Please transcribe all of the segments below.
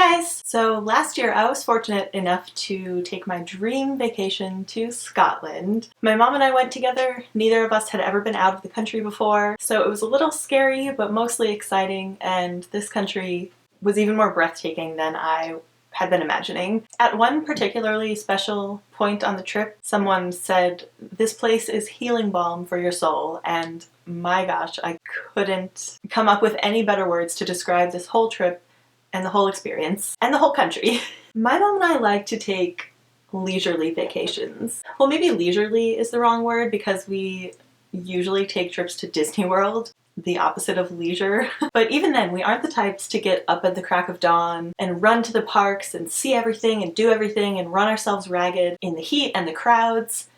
guys! So last year I was fortunate enough to take my dream vacation to Scotland. My mom and I went together. Neither of us had ever been out of the country before, so it was a little scary but mostly exciting, and this country was even more breathtaking than I had been imagining. At one particularly special point on the trip, someone said, "This place is healing balm for your soul," and my gosh, I couldn't come up with any better words to describe this whole trip and the whole experience and the whole country. My mom and I like to take leisurely vacations. Well, maybe leisurely is the wrong word because we usually take trips to Disney World, the opposite of leisure. But even then, we aren't the types to get up at the crack of dawn and run to the parks and see everything and do everything and run ourselves ragged in the heat and the crowds.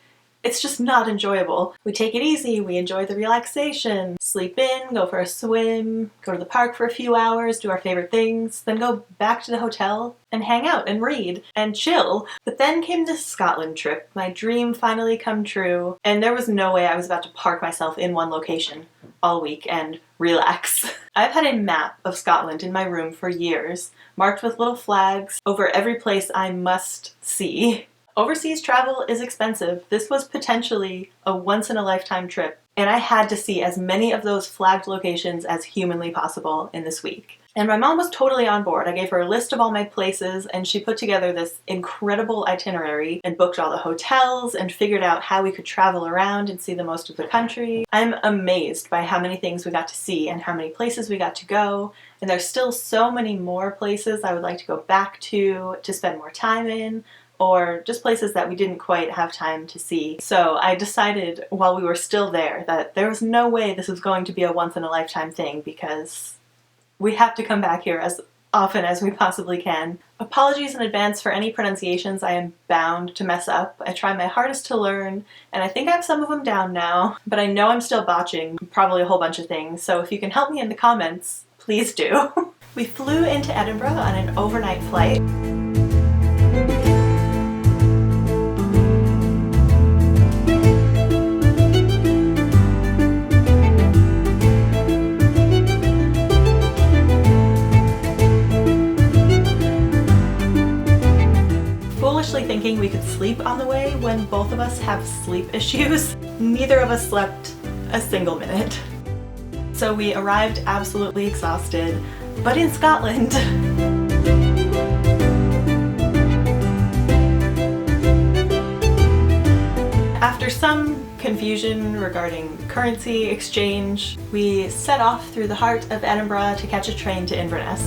It's just not enjoyable. We take it easy, we enjoy the relaxation, sleep in, go for a swim, go to the park for a few hours, do our favorite things, then go back to the hotel and hang out and read and chill. But then came this Scotland trip, my dream finally come true, and there was no way I was about to park myself in one location all week and relax. I've had a map of Scotland in my room for years, marked with little flags over every place I must see. Overseas travel is expensive. This was potentially a once-in-a-lifetime trip, and I had to see as many of those flagged locations as humanly possible in this week. And my mom was totally on board. I gave her a list of all my places, and she put together this incredible itinerary and booked all the hotels and figured out how we could travel around and see the most of the country. I'm amazed by how many things we got to see and how many places we got to go, and there's still so many more places I would like to go back to spend more time in, or just places that we didn't quite have time to see. So I decided while we were still there that there was no way this was going to be a once-in-a-lifetime thing because we have to come back here as often as we possibly can. Apologies in advance for any pronunciations I am bound to mess up. I try my hardest to learn, and I think I have some of them down now, but I know I'm still botching probably a whole bunch of things, so if you can help me in the comments, please do. We flew into Edinburgh on an overnight flight. Thinking we could sleep on the way when both of us have sleep issues. Neither of us slept a single minute. So we arrived absolutely exhausted, but in Scotland. After some confusion regarding currency exchange, we set off through the heart of Edinburgh to catch a train to Inverness.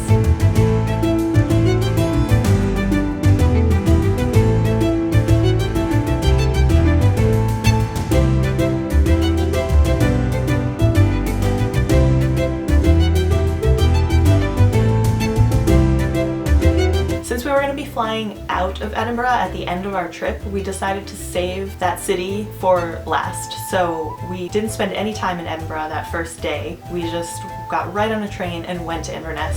Since we were going to be flying out of Edinburgh at the end of our trip, we decided to save that city for last. So we didn't spend any time in Edinburgh that first day. We just got right on a train and went to Inverness.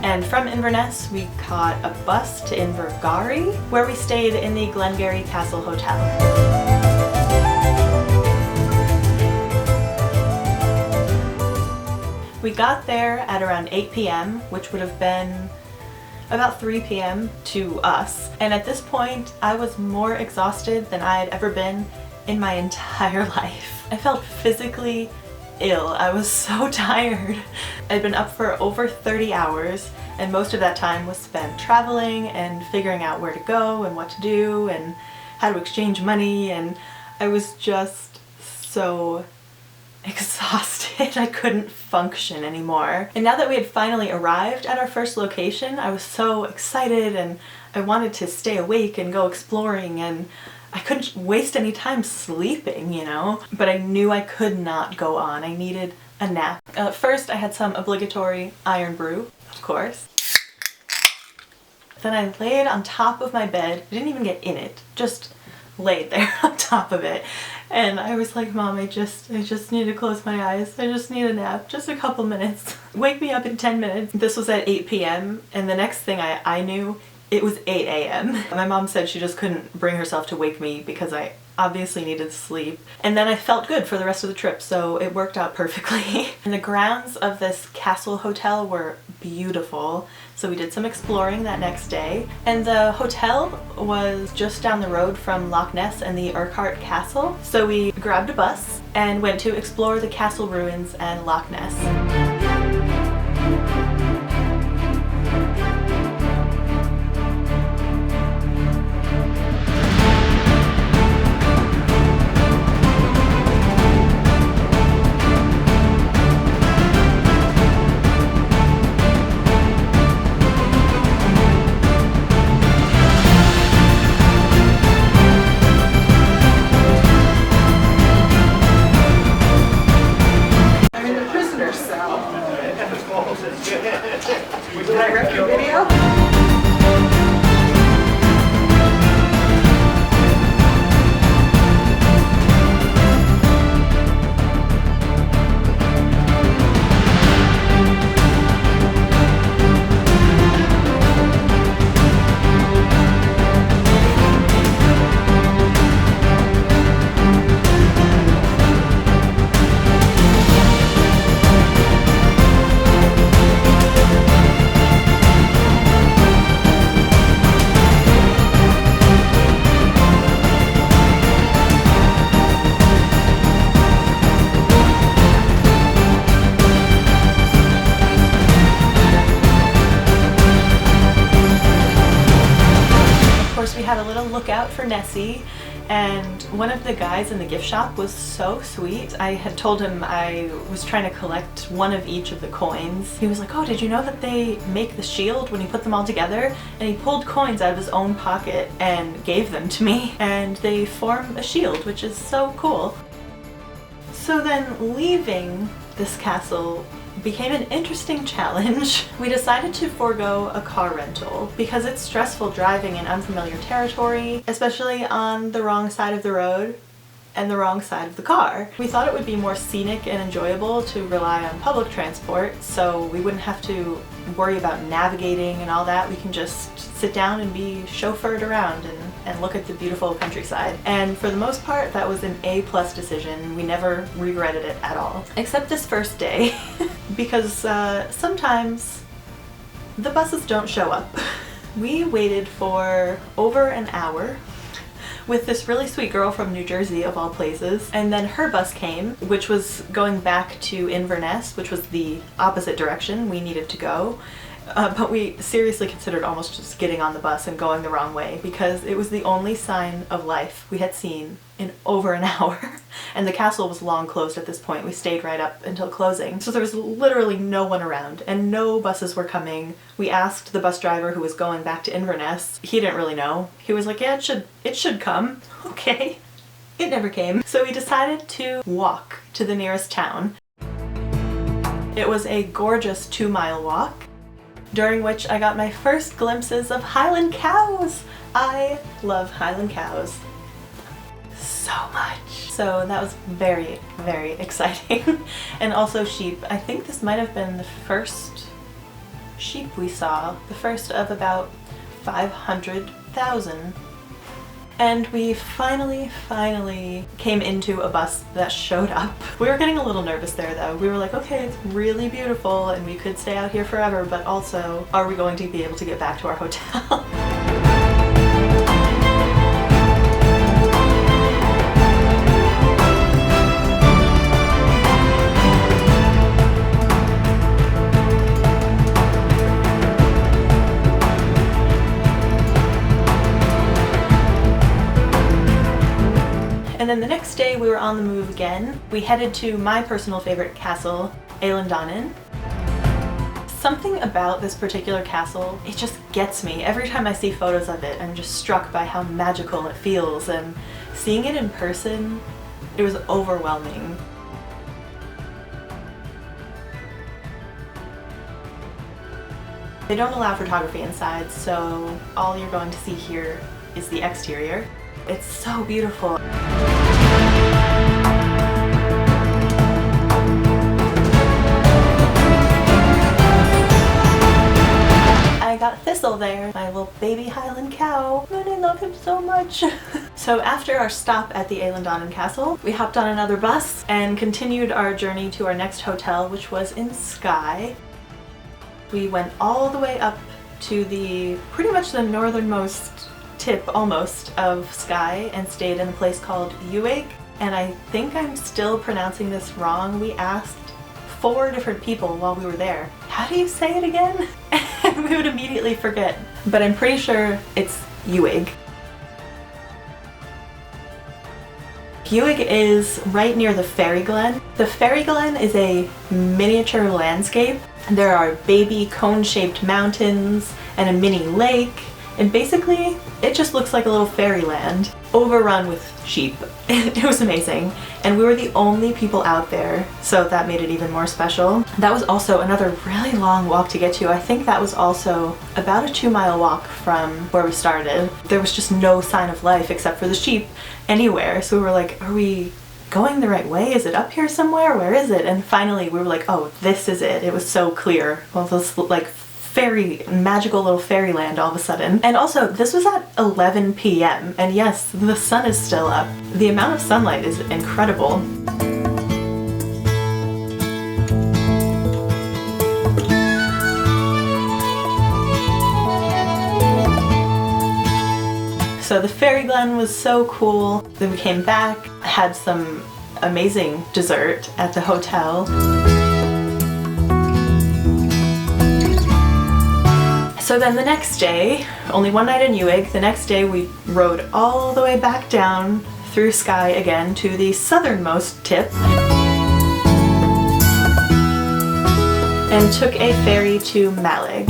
And from Inverness, we caught a bus to Invergary, where we stayed in the Glengarry Castle Hotel. We got there at around 8 p.m., which would have been about 3 p.m. to us. And at this point, I was more exhausted than I had ever been in my entire life. I felt physically ill. I was so tired. I'd been up for over 30 hours, and most of that time was spent traveling and figuring out where to go and what to do and how to exchange money, and I was just so exhausted. I couldn't function anymore. And now that we had finally arrived at our first location, I was so excited and I wanted to stay awake and go exploring, and I couldn't waste any time sleeping, you know? But I knew I could not go on. I needed a nap. First, I had some obligatory iron brew, of course. Then I laid on top of my bed. I didn't even get in it, just laid there on top of it. And I was like, Mom, I just need to close my eyes. I just need a nap, just a couple minutes. Wake me up in 10 minutes. This was at 8 p.m. and the next thing I knew, it was 8 a.m. My mom said she just couldn't bring herself to wake me because I obviously needed sleep. And then I felt good for the rest of the trip, so it worked out perfectly. And the grounds of this castle hotel were beautiful, so we did some exploring that next day. And the hotel was just down the road from Loch Ness and the Urquhart Castle, so we grabbed a bus and went to explore the castle ruins and Loch Ness. Did I wreck your video? We had a little lookout for Nessie, and one of the guys in the gift shop was so sweet. I had told him I was trying to collect one of each of the coins. He was like, oh, did you know that they make the shield when you put them all together? And he pulled coins out of his own pocket and gave them to me, and they form a shield, which is so cool. So then leaving this castle became an interesting challenge. We decided to forego a car rental because it's stressful driving in unfamiliar territory, especially on the wrong side of the road and the wrong side of the car. We thought it would be more scenic and enjoyable to rely on public transport, so we wouldn't have to worry about navigating and all that. We can just sit down and be chauffeured around and look at the beautiful countryside. And for the most part, that was an A+ decision. We never regretted it at all. Except this first day, because sometimes the buses don't show up. We waited for over an hour with this really sweet girl from New Jersey, of all places, and then her bus came, which was going back to Inverness, which was the opposite direction we needed to go. But we seriously considered almost just getting on the bus and going the wrong way because it was the only sign of life we had seen in over an hour. And the castle was long closed at this point. We stayed right up until closing. So there was literally no one around and no buses were coming. We asked the bus driver who was going back to Inverness. He didn't really know. He was like, yeah, it should come. Okay. It never came. So we decided to walk to the nearest town. It was a gorgeous 2-mile walk, during which I got my first glimpses of Highland cows. I love Highland cows so much. So that was very, very exciting. And also sheep. I think this might have been the first sheep we saw, the first of about 500,000. And we finally came into a bus that showed up. We were getting a little nervous there though. We were like, okay, it's really beautiful and we could stay out here forever, but also, are we going to be able to get back to our hotel? And then the next day we were on the move again. We headed to my personal favorite castle, Eilean Donan. Something about this particular castle, it just gets me. Every time I see photos of it, I'm just struck by how magical it feels, and seeing it in person, it was overwhelming. They don't allow photography inside, so all you're going to see here is the exterior. It's so beautiful. I got Thistle there, my little baby Highland cow, and I love him so much. So So after our stop at the Eilean Donan Castle, we hopped on another bus and continued our journey to our next hotel, which was in Skye. We went all the way up to pretty much the northernmost tip, almost, of Skye and stayed in a place called Uig. And I think I'm still pronouncing this wrong. We asked 4 different people while we were there, how do you say it again? And we would immediately forget. But I'm pretty sure it's Uig. Uig is right near the Fairy Glen. The Fairy Glen is a miniature landscape. There are baby cone-shaped mountains and a mini lake, and basically it just looks like a little fairyland overrun with sheep. It was amazing, and we were the only people out there, so that made it even more special. That was also another really long walk to get to. I think that was also about a 2-mile walk from where we started. There was just no sign of life except for the sheep anywhere, so we were like, are we going the right way? Is it up here somewhere? Where is it? And finally we were like, oh, this is it. It was so clear. Well, this like magical little fairyland all of a sudden. And also, this was at 11 p.m. and yes, the sun is still up. The amount of sunlight is incredible. So the Fairy Glen was so cool. Then we came back, had some amazing dessert at the hotel. So then the next day, only one night in Uig, the next day we rode all the way back down through Skye again to the southernmost tip and took a ferry to Mallaig.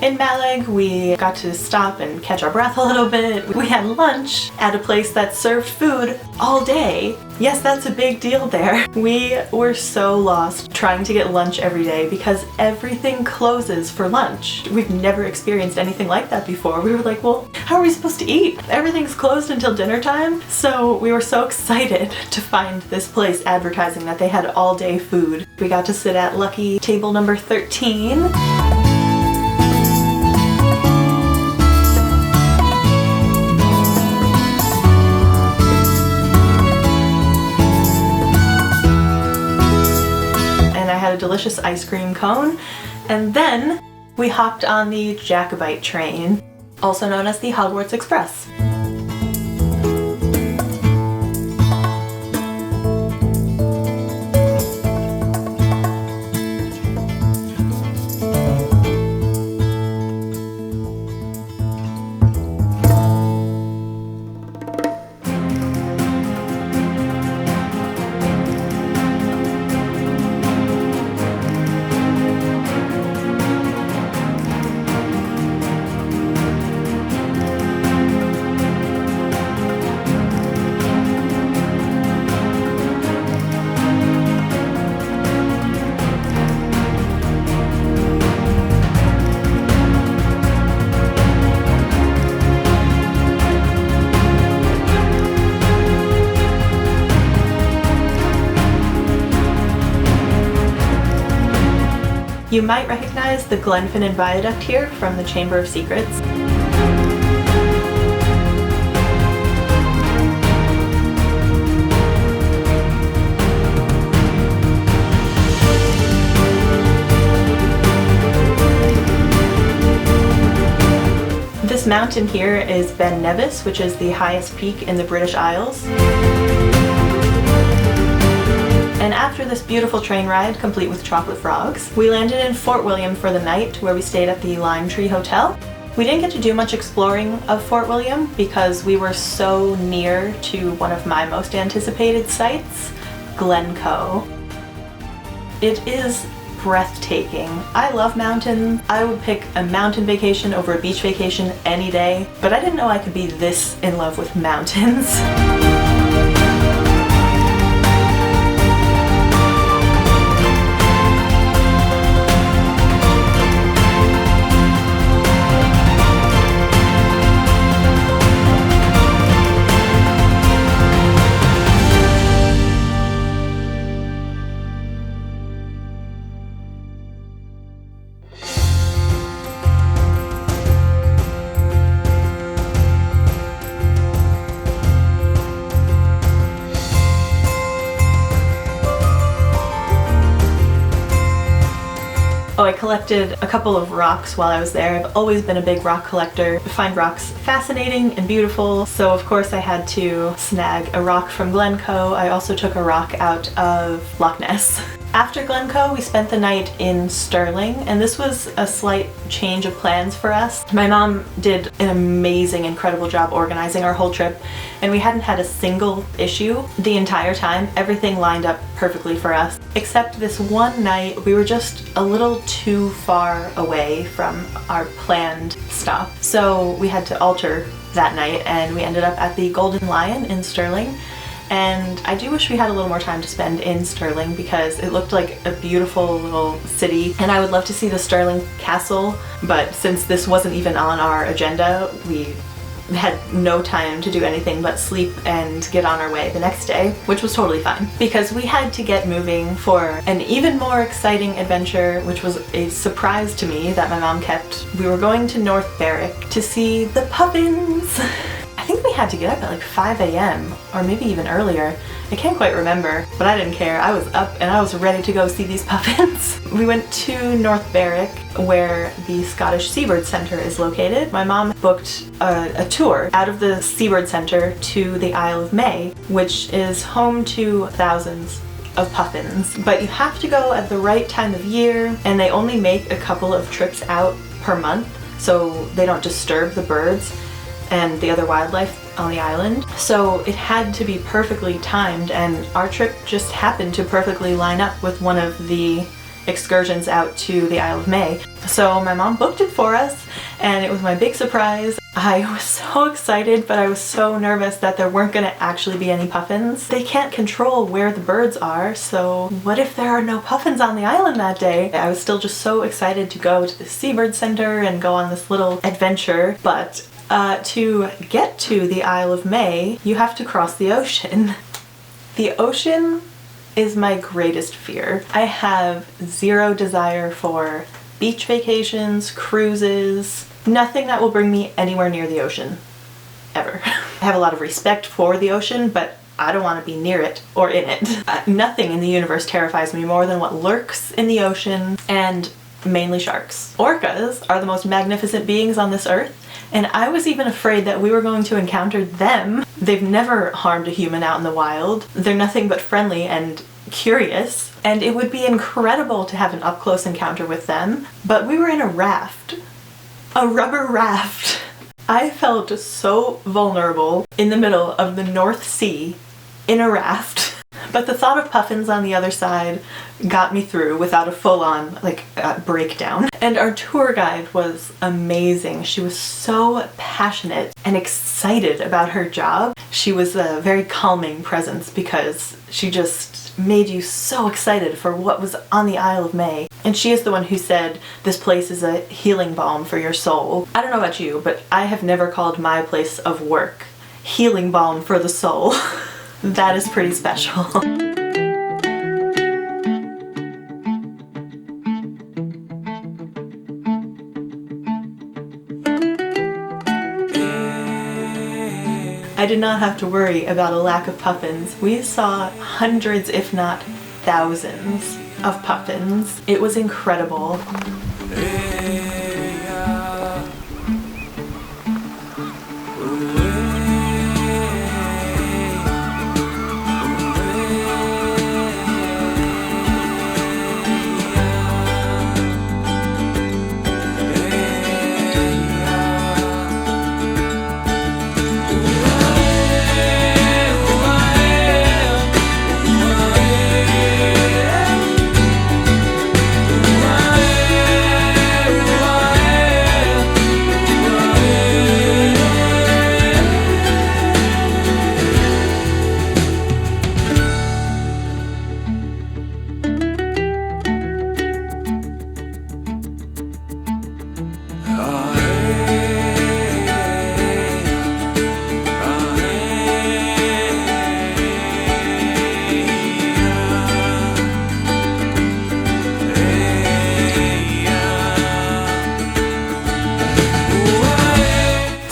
In Mallaig, we got to stop and catch our breath a little bit. We had lunch at a place that served food all day. Yes, that's a big deal there. We were so lost trying to get lunch every day because everything closes for lunch. We've never experienced anything like that before. We were like, well, how are we supposed to eat? Everything's closed until dinner time. So we were so excited to find this place advertising that they had all day food. We got to sit at lucky table number 13. A delicious ice cream cone, and then we hopped on the Jacobite train, also known as the Hogwarts Express. You might recognize the Glencoe viaduct here from the Chamber of Secrets. This mountain here is Ben Nevis, which is the highest peak in the British Isles. And after this beautiful train ride, complete with chocolate frogs, we landed in Fort William for the night, where we stayed at the Lime Tree Hotel. We didn't get to do much exploring of Fort William because we were so near to one of my most anticipated sites, Glencoe. It is breathtaking. I love mountains. I would pick a mountain vacation over a beach vacation any day, but I didn't know I could be this in love with mountains. Oh, I collected a couple of rocks while I was there. I've always been a big rock collector. I find rocks fascinating and beautiful, so of course I had to snag a rock from Glencoe. I also took a rock out of Loch Ness. After Glencoe, we spent the night in Stirling, and this was a slight change of plans for us. My mom did an amazing, incredible job organizing our whole trip, and we hadn't had a single issue the entire time. Everything lined up perfectly for us, except this one night we were just a little too far away from our planned stop. So we had to alter that night, and we ended up at the Golden Lion in Stirling. And I do wish we had a little more time to spend in Stirling because it looked like a beautiful little city, and I would love to see the Stirling Castle, but since this wasn't even on our agenda, we had no time to do anything but sleep and get on our way the next day, which was totally fine because we had to get moving for an even more exciting adventure, which was a surprise to me that my mom kept. We were going to North Berwick to see the Puffins. I think we had to get up at like 5 a.m. or maybe even earlier. I can't quite remember, but I didn't care. I was up and I was ready to go see these puffins. We went to North Berwick, where the Scottish Seabird Centre is located. My mom booked a tour out of the Seabird Centre to the Isle of May, which is home to thousands of puffins. But you have to go at the right time of year, and they only make a couple of trips out per month, so they don't disturb the birds and the other wildlife on the island. So it had to be perfectly timed, and our trip just happened to perfectly line up with one of the excursions out to the Isle of May. So my mom booked it for us, and it was my big surprise. I was so excited, but I was so nervous that there weren't going to actually be any puffins. They can't control where the birds are, so what if there are no puffins on the island that day? I was still just so excited to go to the Seabird Centre and go on this little adventure, but to get to the Isle of May, you have to cross the ocean. The ocean is my greatest fear. I have zero desire for beach vacations, cruises, nothing that will bring me anywhere near the ocean, ever. I have a lot of respect for the ocean, but I don't want to be near it or in it. Nothing in the universe terrifies me more than what lurks in the ocean, and mainly sharks. Orcas are the most magnificent beings on this earth, and I was even afraid that we were going to encounter them. They've never harmed a human out in the wild. They're nothing but friendly and curious, and it would be incredible to have an up-close encounter with them. But we were in a raft. A rubber raft. I felt so vulnerable in the middle of the North Sea in a raft. But the thought of puffins on the other side got me through without a full-on breakdown. And our tour guide was amazing. She was so passionate and excited about her job. She was a very calming presence because she just made you so excited for what was on the Isle of May. And she is the one who said this place is a healing balm for your soul. I don't know about you, but I have never called my place of work healing balm for the soul. That is pretty special. I did not have to worry about a lack of puffins. We saw hundreds, if not thousands, of puffins. It was incredible.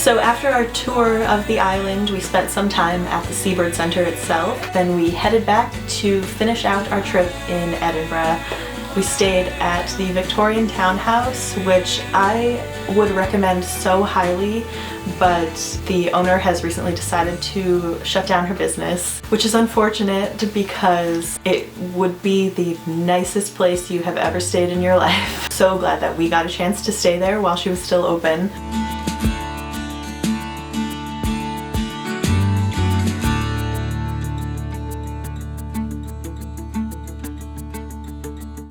So after our tour of the island, we spent some time at the Seabird Centre itself. Then we headed back to finish out our trip in Edinburgh. We stayed at the Victorian townhouse, which I would recommend so highly, but the owner has recently decided to shut down her business, which is unfortunate because it would be the nicest place you have ever stayed in your life. So glad that we got a chance to stay there while she was still open.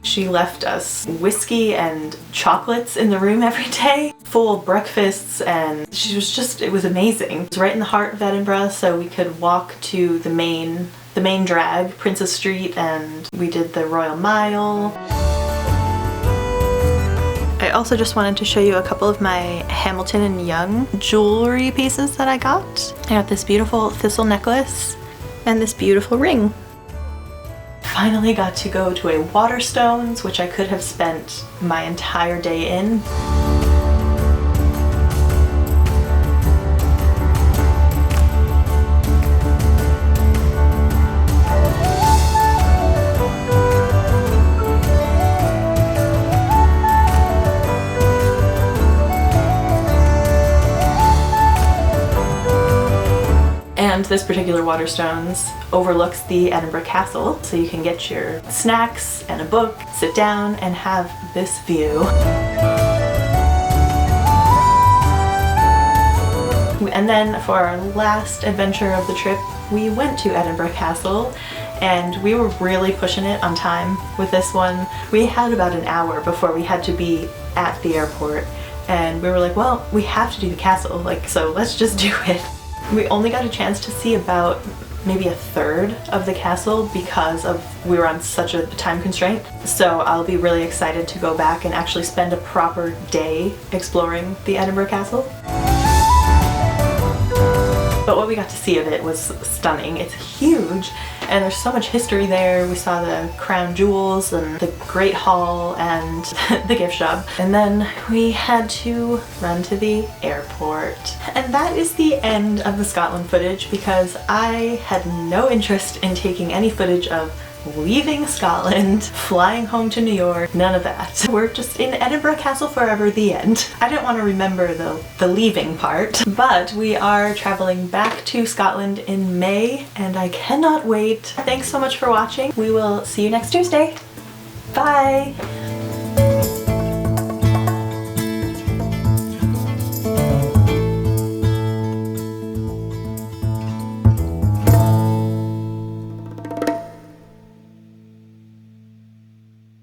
She left us whiskey and chocolates in the room every day, full breakfasts, and it was amazing. It was right in the heart of Edinburgh, so we could walk to the main drag, Princess Street, and we did the Royal Mile. I also just wanted to show you a couple of my Hamilton and Young jewelry pieces that I got. I got this beautiful thistle necklace and this beautiful ring. Finally got to go to a Waterstones, which I could have spent my entire day in. And this particular Waterstones overlooks the Edinburgh Castle, so you can get your snacks and a book, sit down, and have this view. And then for our last adventure of the trip, we went to Edinburgh Castle, and we were really pushing it on time with this one. We had about an hour before we had to be at the airport, and we were like, well, we have to do the castle, so let's just do it. We only got a chance to see about maybe a third of the castle because we were on such a time constraint. So I'll be really excited to go back and actually spend a proper day exploring the Edinburgh Castle. But what we got to see of it was stunning. It's huge and there's so much history there. We saw the crown jewels and the Great Hall and the gift shop. And then we had to run to the airport. And that is the end of the Scotland footage because I had no interest in taking any footage of leaving Scotland, flying home to New York, none of that. We're just in Edinburgh Castle forever, the end. I didn't want to remember the leaving part, but we are traveling back to Scotland in May and I cannot wait. Thanks so much for watching. We will see you next Tuesday. Bye!